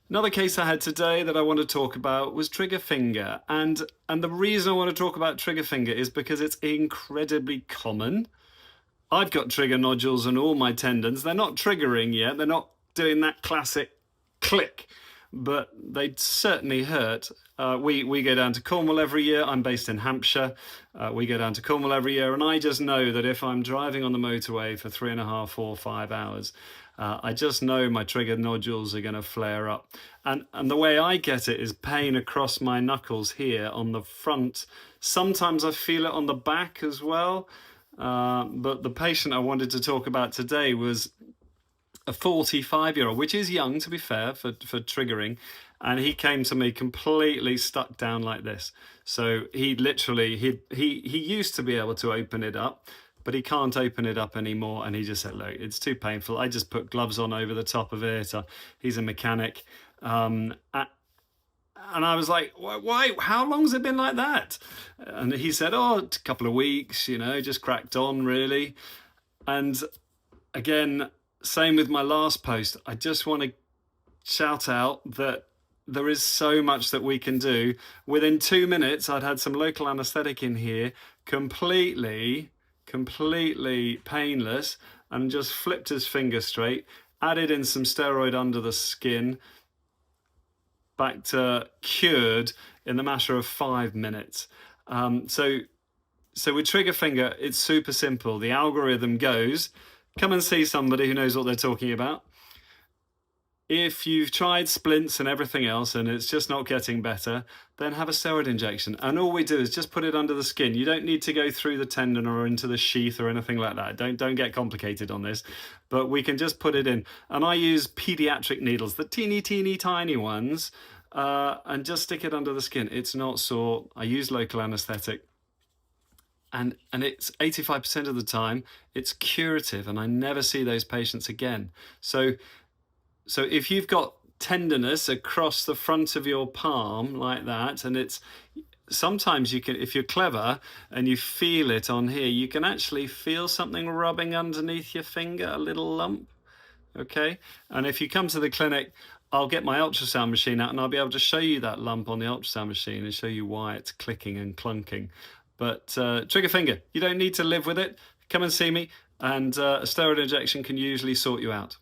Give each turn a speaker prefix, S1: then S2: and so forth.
S1: Another case I had today that I want to talk about was trigger finger. And the reason I want to talk about trigger finger is because it's incredibly common. I've got trigger nodules on all my tendons. They're not triggering yet. They're not doing that classic click, but they certainly hurt. We go down to Cornwall every year. I'm based in Hampshire. We go down to Cornwall every year, and I just know that if I'm driving on the motorway for 3.5, 4, 5 hours, I just know my trigger nodules are going to flare up. And the way I get it is pain across my knuckles here on the front. Sometimes I feel it on the back as well. But the patient I wanted to talk about today was a 45-year-old, which is young, to be fair, for triggering. And he came to me completely stuck down like this. So he literally, he used to be able to open it up, but he can't open it up anymore. And he just said, look, it's too painful. I just put gloves on over the top of it. He's a mechanic. And I was like, why? How long's it been like that? And he said, oh, a couple of weeks, just cracked on really. And again, same with my last post. I just want to shout out that there is so much that we can do. Within 2 minutes, I'd had some local anesthetic in here, completely painless, and just flipped his finger straight, added in some steroid under the skin, back to cured in the matter of 5 minutes. So with trigger finger, it's super simple. The algorithm goes, come and see somebody who knows what they're talking about. If you've tried splints and everything else and it's just not getting better, then have a steroid injection. And all we do is just put it under the skin. You don't need to go through the tendon or into the sheath or anything like that. Don't get complicated on this, but we can just put it in. And I use pediatric needles, the teeny tiny ones, and just stick it under the skin. It's not sore. I use local anesthetic. And it's 85% of the time, it's curative, and I never see those patients again. So if you've got tenderness across the front of your palm like that, and it's sometimes you can, if you're clever and you feel it on here, you can actually feel something rubbing underneath your finger, a little lump. Okay. And if you come to the clinic, I'll get my ultrasound machine out and I'll be able to show you that lump on the ultrasound machine and show you why it's clicking and clunking. But trigger finger, you don't need to live with it. Come and see me, and a steroid injection can usually sort you out.